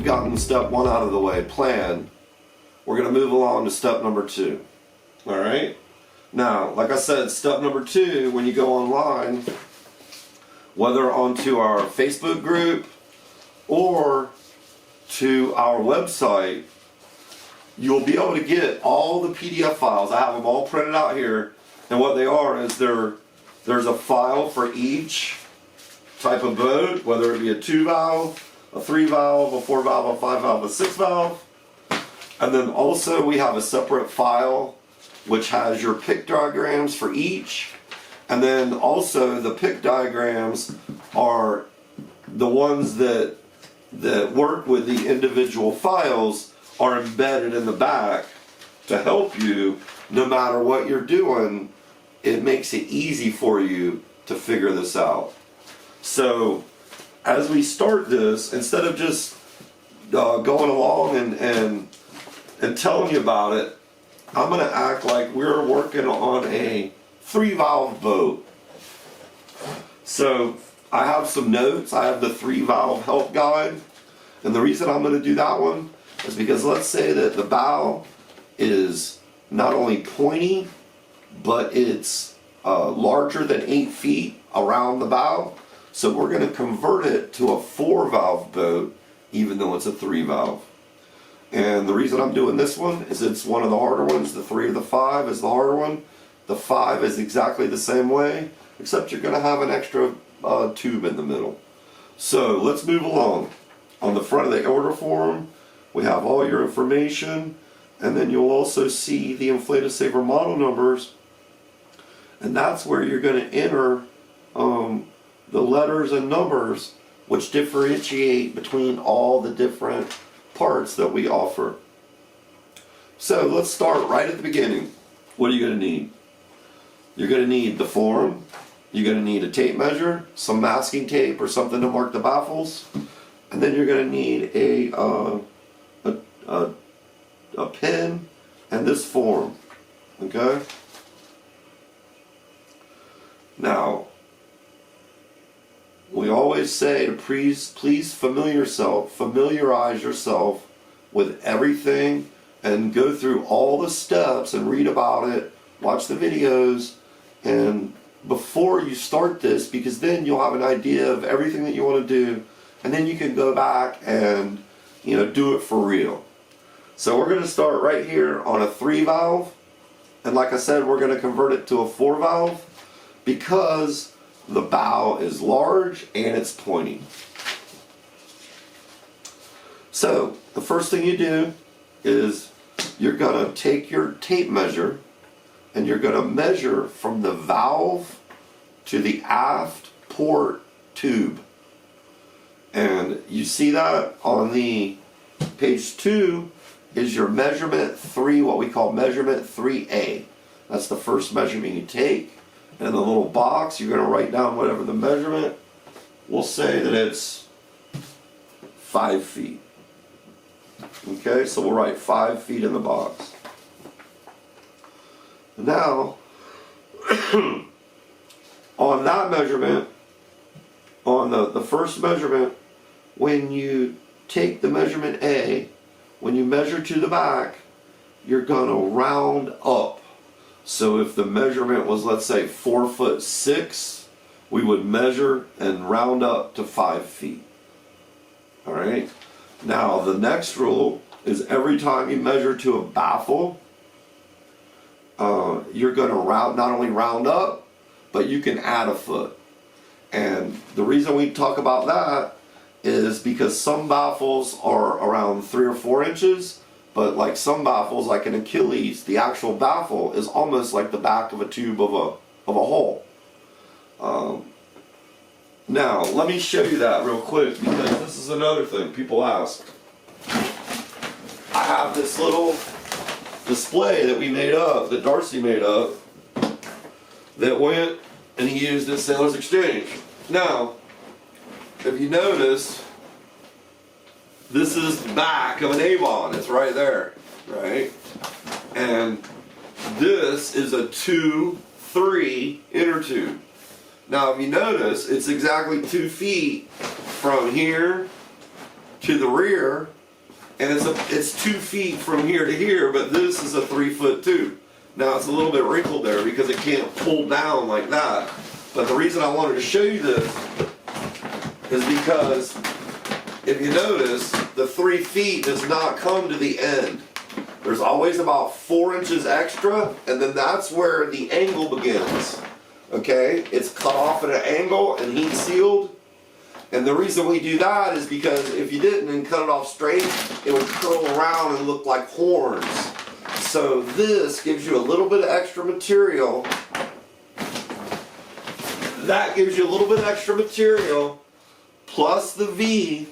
gotten step 1 out of the way, plan, we're going to move along to step number 2. All right? Now, like I said, step number 2, when you go online, whether onto our Facebook group or to our website, you'll be able to get all the PDF files. I have them all printed out here, and what they are is there's a file for each type of boat, whether it be a 2-valve, a 3-valve, a 4-valve, a 5-valve, a 6-valve. And then also we have a separate file which has your pick diagrams for each. And then also the pick diagrams are the ones that work with the individual files are embedded in the back to help you no matter what you're doing. It makes it easy for you to figure this out. So as we start this, instead of just going along and telling you about it, I'm going to act like we're working on a 3-valve boat. So I have some notes. I have the 3-valve help guide. And the reason I'm going to do that one is because let's say that the bow is not only pointy, but it's larger than 8 feet around the bow. So we're going to convert it to a 4-valve boat, even though it's a 3-valve. And the reason I'm doing this one is it's one of the harder ones. The 3 or the 5 is the harder one. The 5 is exactly the same way, except you're going to have an extra tube in the middle. So let's move along. On the front of the order form, we have all your information, and then you'll also see the InFlataSaver model numbers, and that's where you're going to enter the letters and numbers which differentiate between all the different parts that we offer. So let's start right at the beginning. What are you going to need? You're going to need the form, you're going to need a tape measure, some masking tape or something to mark the baffles, and then you're going to need a pen and this form. Okay? Now, we always say to please familiarize yourself with everything and go through all the steps and read about it, watch the videos, and before you start this, because then you'll have an idea of everything that you want to do, and then you can go back and do it for real. So we're going to start right here on a 3-valve, and like I said, we're going to convert it to a 4-valve because the bow is large and it's pointy. So the first thing you do is you're going to take your tape measure and you're going to measure from the valve to the aft port tube. And you see that on the page 2 is your measurement 3, what we call measurement 3A. That's the first measurement you take. And in the little box, you're going to write down whatever the measurement. We'll say that it's 5 feet. Okay, so we'll write 5 feet in the box. Now, on that measurement, on the first measurement, when you take the measurement A, when you measure to the back, you're going to round up. So if the measurement was, let's say, 4'6", we would measure and round up to 5 feet. All right. Now the next rule is every time you measure to a baffle, you're going to not only round up, but you can add a foot. And the reason we talk about that is because some baffles are around 3 or 4 inches. But like some baffles, like an Achilles, the actual baffle is almost like the back of a tube of a hole. Now, let me show you that real quick because this is another thing people ask. I have this little display that we made up, that Darcy made up, that went and he used at Sailors Exchange. Now, if you notice, this is the back of an Avon. It's right there, right? And this is a 2-3 inner tube. Now, if you notice, it's exactly 2 feet from here to the rear, and it's 2 feet from here to here, but this is a 3-foot tube. Now it's a little bit wrinkled there because it can't pull down like that. But the reason I wanted to show you this is because if you notice, the 3 feet does not come to the end. There's always about 4 inches extra, and then that's where the angle begins. Okay? It's cut off at an angle and heat sealed. And the reason we do that is because if you didn't and cut it off straight, it would curl around and look like horns. So this gives you a little bit of extra material. That gives you a little bit of extra material, plus the V,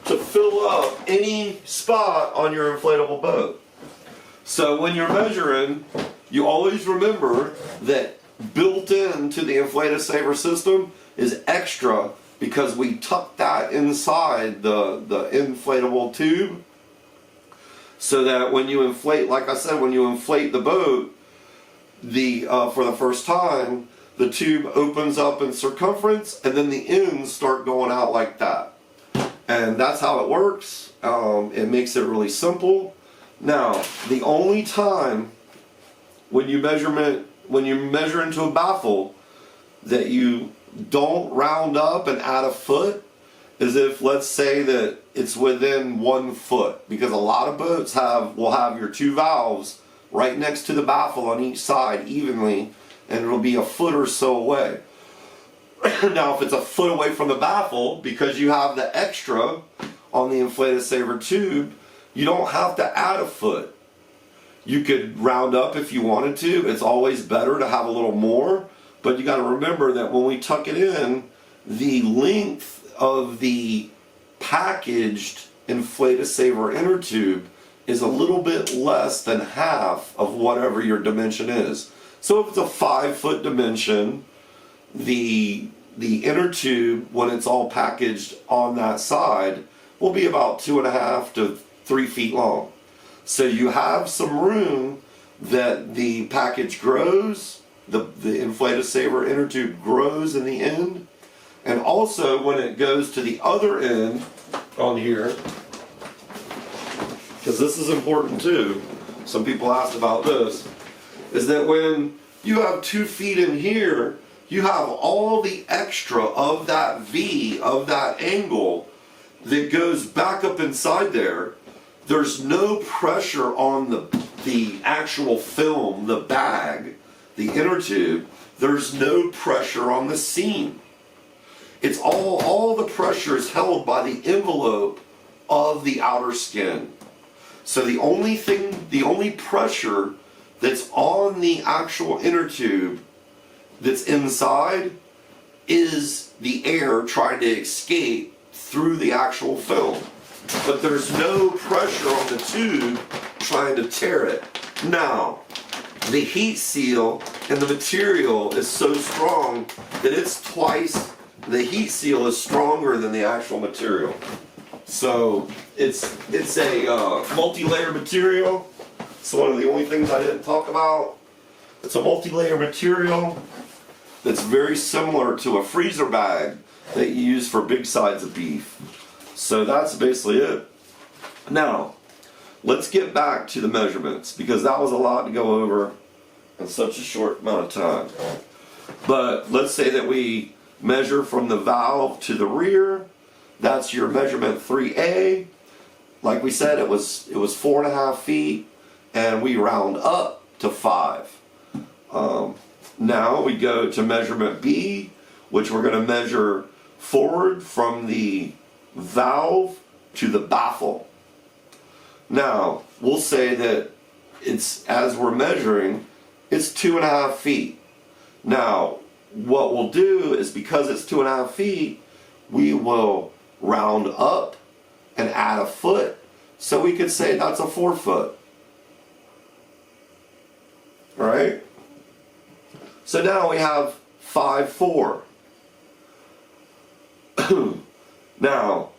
to fill up any spot on your inflatable boat. So when you're measuring, you always remember that built into the InFlataSaver system is extra because we tuck that inside the inflatable tube so that when you inflate, like I said, when you inflate the boat, for the first time, the tube opens up in circumference and then the ends start going out like that. And that's how it works. It makes it really simple. Now, the only time when you measure into a baffle that you don't round up and add a foot is if, let's say that it's within 1 foot, because a lot of boats will have your 2 valves right next to the baffle on each side evenly, and it'll be a foot or so away. Now, if it's a foot away from the baffle, because you have the extra on the InFlataSaver tube, you don't have to add a foot. You could round up if you wanted to. It's always better to have a little more, but you got to remember that when we tuck it in, the length of the packaged InFlataSaver inner tube is a little bit less than half of whatever your dimension is. So if it's a 5-foot dimension, the inner tube, when it's all packaged on that side, will be about 2.5 to 3 feet long. So you have some room that the package grows, the InFlataSaver inner tube grows in the end, and also when it goes to the other end on here, because this is important too, some people asked about this, is that when you have 2 feet in here, you have all the extra of that V, of that angle, that goes back up inside there. There's no pressure on the actual film, the bag, the inner tube. There's no pressure on the seam. It's all the pressure is held by the envelope of the outer skin. So the only pressure that's on the actual inner tube that's inside is the air trying to escape through the actual film. But there's no pressure on the tube trying to tear it. Now, the heat seal and the material is so strong that it's twice, the heat seal is stronger than the actual material. So it's a multi-layer material. It's one of the only things I didn't talk about. It's a multi-layer material that's very similar to a freezer bag that you use for big sides of beef. So that's basically it. Now, let's get back to the measurements, because that was a lot to go over in such a short amount of time. But let's say that we measure from the valve to the rear. That's your measurement 3A. Like we said, it was 4.5 feet, and we round up to 5. Now we go to measurement B, which we're going to measure forward from the valve to the baffle. Now, we'll say that it's, as we're measuring, it's 2.5 feet. Now, what we'll do is, because it's 2.5 feet, we will round up and add a foot. So we could say that's a 4 foot. Right? So now we have 5'4". Now,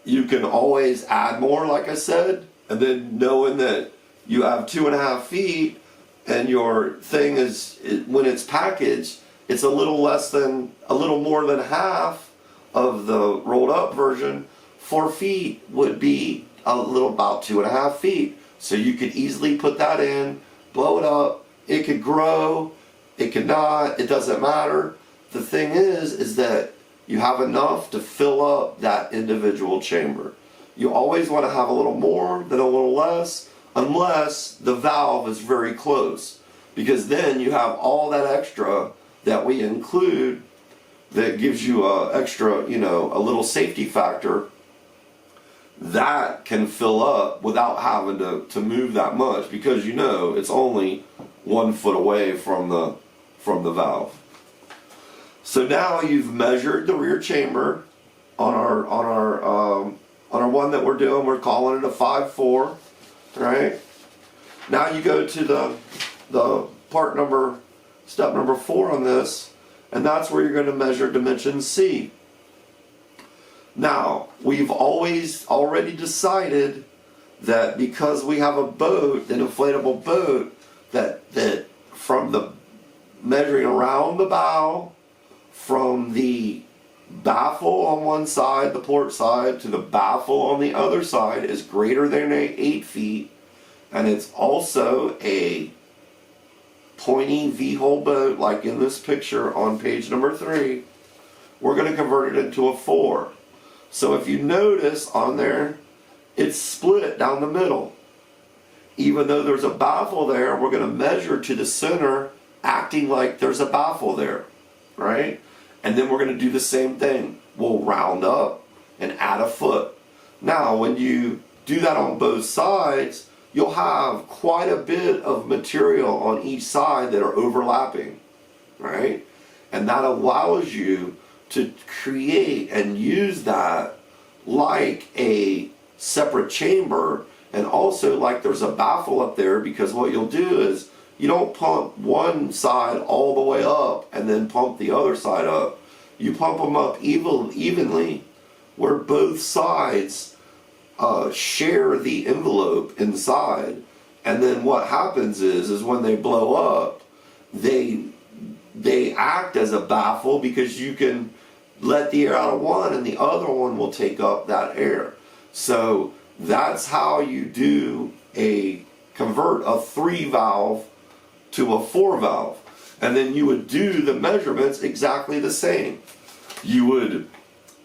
you can always add more, like I said, and then knowing that you have 2.5 feet and your thing is, when it's packaged, it's a little more than half of the rolled up version. 4 feet would be a little about 2.5 feet. So you could easily put that in, blow it up. It could grow, it could not, it doesn't matter. The thing is that you have enough to fill up that individual chamber. You always want to have a little more than a little less, unless the valve is very close, because then you have all that extra that we include that gives you a extra, you know, a little safety factor that can fill up without having to move that much, because you know it's only 1 foot away from the valve. So now you've measured the rear chamber on our one that we're doing. We're calling it a 5.4, right? Now you go to the step number 4 on this, and that's where you're going to measure dimension C. Now, we've already decided that because we have a boat, an inflatable boat, that from the measuring around the bow, from the baffle on one side, the port side, to the baffle on the other side is greater than 8 feet, and it's also a pointy V-hole boat like in this picture on page number 3. We're going to convert it into a 4. So if you notice on there, it's split down the middle. Even though there's a baffle there, we're going to measure to the center, acting like there's a baffle there, right? And then we're going to do the same thing. We'll round up and add a foot. Now, when you do that on both sides, you'll have quite a bit of material on each side that are overlapping, right? And that allows you to create and use that like a separate chamber, and also like there's a baffle up there, because what you'll do is you don't pump one side all the way up and then pump the other side up. You pump them up evenly where both sides share the envelope inside, and then what happens is when they blow up, they act as a baffle, because you can let the air out of one and the other one will take up that air. So that's how you do convert a 3 valve to a 4 valve. And then you would do the measurements exactly the same. You would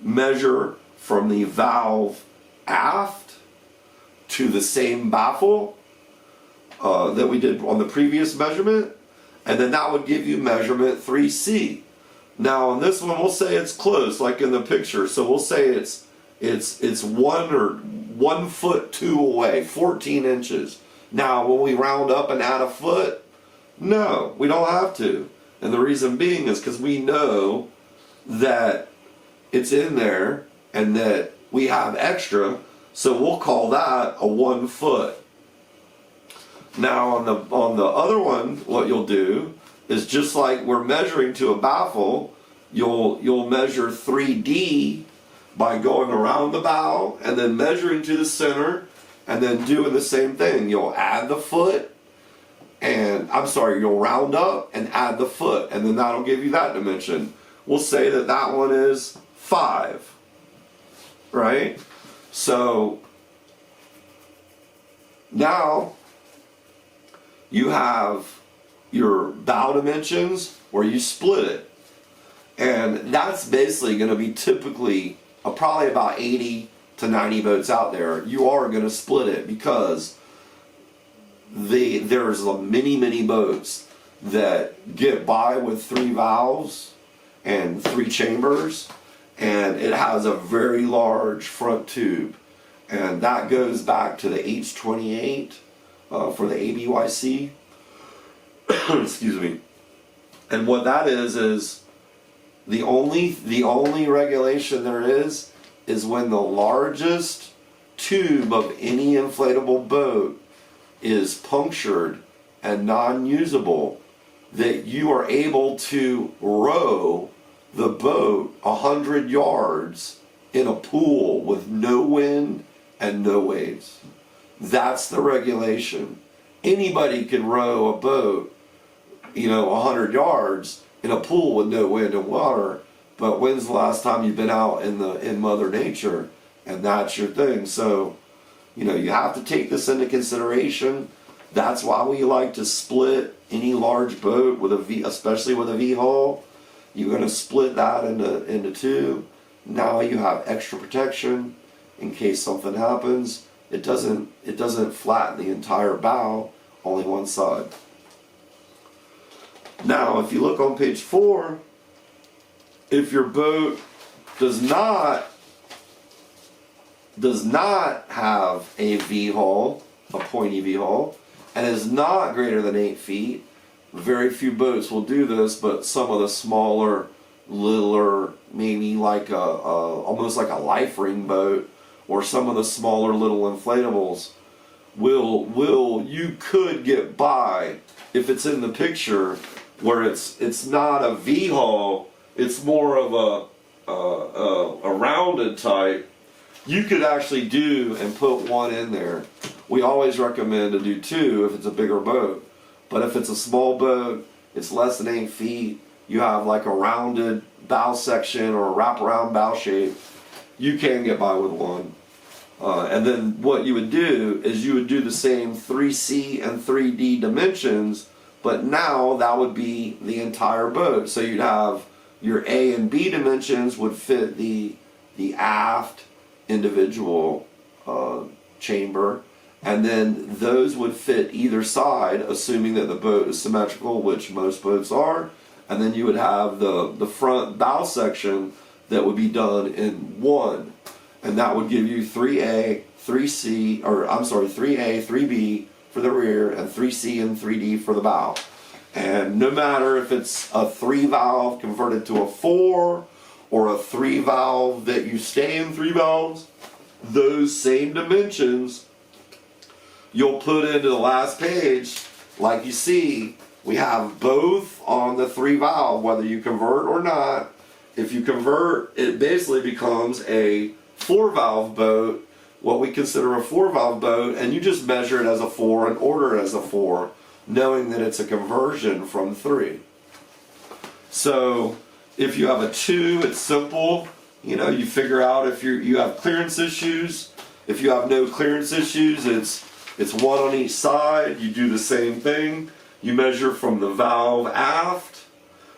measure from the valve aft to the same baffle that we did on the previous measurement, and then that would give you measurement 3C. Now on this one, we'll say it's close, like in the picture. So we'll say it's 1 foot 2 away, 14 inches. Now when we round up and add a foot, no, we don't have to. And the reason being is because we know that it's in there and that we have extra, so we'll call that a 1 foot. Now on the other one, what you'll do is, just like we're measuring to a baffle, you'll measure 3D by going around the bow and then measuring to the center and then doing the same thing. You'll add the foot, and you'll round up and add the foot, and then that'll give you that dimension. We'll say that one is 5, right? So now you have your bow dimensions where you split it. And that's basically going to be typically probably about 80 to 90 boats out there. You are going to split it, because there's many boats that get by with 3 valves and 3 chambers, and it has a very large front tube. And that goes back to the H28 for the ABYC. Excuse me. And what that is the only regulation there is when the largest tube of any inflatable boat is punctured and non-usable, that you are able to row the boat 100 yards in a pool with no wind and no waves. That's the regulation. Anybody can row a boat, 100 yards in a pool with no wind and water, but when's the last time you've been out in Mother Nature and that's your thing. So, you know, you have to take this into consideration. That's why we like to split any large boat with a V, especially with a V hull. You're going to split that into two. Now you have extra protection in case something happens. It doesn't flatten the entire bow, only one side. Now, if you look on page 4, if your boat does not have a V hull, a pointy V hull, and is not greater than 8 feet, very few boats will do this, but some of the smaller, littler, maybe like almost like a life ring boat, or some of the smaller little inflatables, you could get by if it's in the picture where it's not a V hull, it's more of a rounded type. You could actually do and put one in there. We always recommend to do 2 if it's a bigger boat. But if it's a small boat, it's less than 8 feet, you have like a rounded bow section or a wraparound bow shape, you can get by with one. And then what you would do is you would do the same 3C and 3D dimensions, but now that would be the entire boat. So you'd have your A and B dimensions would fit the aft individual chamber, and then those would fit either side, assuming that the boat is symmetrical, which most boats are, and then you would have the front bow section that would be done in one, and that would give you 3A, 3C, or I'm sorry, 3A, 3B for the rear, and 3C and 3D for the bow. And no matter if it's a 3 valve converted to a 4, or a 3 valve that you stay in 3 valves, those same dimensions you'll put into the last page. Like you see, we have both on the 3 valve, whether you convert or not. If you convert, it basically becomes a 4 valve boat, what we consider a 4 valve boat, and you just measure it as a 4 and order it as a 4, knowing that it's a conversion from 3. So if you have a 2, it's simple. You know, you figure out if you have clearance issues. If you have no clearance issues, it's 1 on each side. You do the same thing. You measure from the valve aft,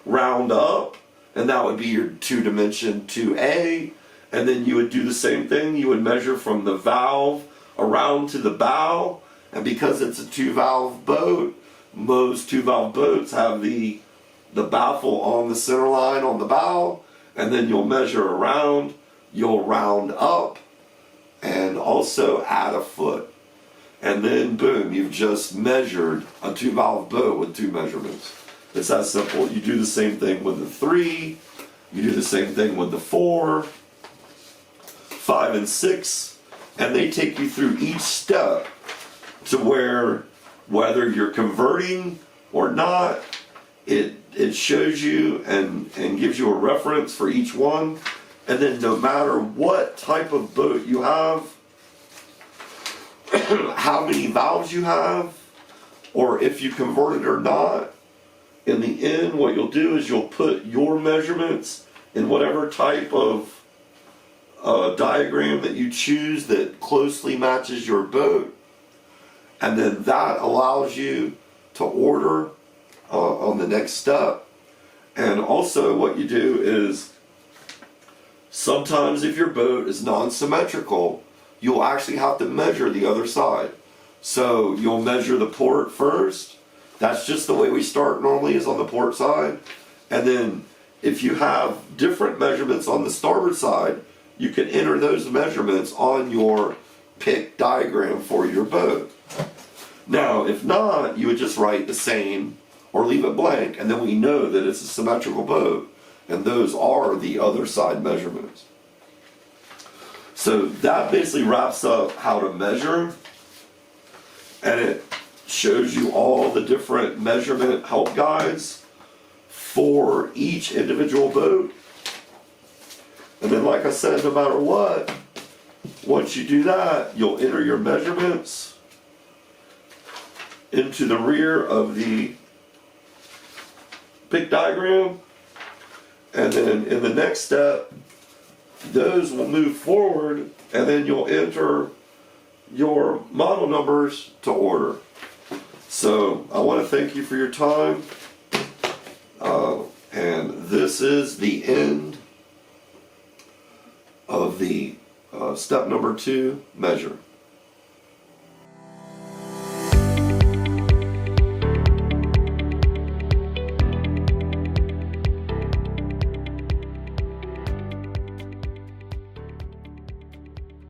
round up, and that would be your 2-dimension 2A. And then you would do the same thing. You would measure from the valve around to the bow. And because it's a 2-valve boat, most 2-valve boats have the baffle on the center line on the bow, and then you'll measure around, you'll round up, and also add a foot. And then boom, you've just measured a 2-valve boat with 2 measurements. It's that simple. You do the same thing with the 3, you do the same thing with the 4, 5 and 6, and they take you through each step to where, whether you're converting or not, it shows you and gives you a reference for each one. And then no matter what type of boat you have, how many valves you have, or if you convert it or not, in the end what you'll do is you'll put your measurements in whatever type of diagram that you choose that closely matches your boat, and then that allows you to order on the next step. And also what you do is, sometimes if your boat is non-symmetrical, you'll actually have to measure the other side. So you'll measure the port first. That's just the way we start normally, is on the port side. And then if you have different measurements on the starboard side, you can enter those measurements on your pick diagram for your boat. Now, if not, you would just write the same or leave it blank, and then we know that it's a symmetrical boat, and those are the other side measurements. So that basically wraps up how to measure, and it shows you all the different measurement help guides for each individual boat. And then, like I said, no matter what, once you do that, you'll enter your measurements into the rear of the pick diagram, and then in the next step those will move forward, and then you'll enter your model numbers to order. So I want to thank you for your time, and this is the end of the step number 2 measure.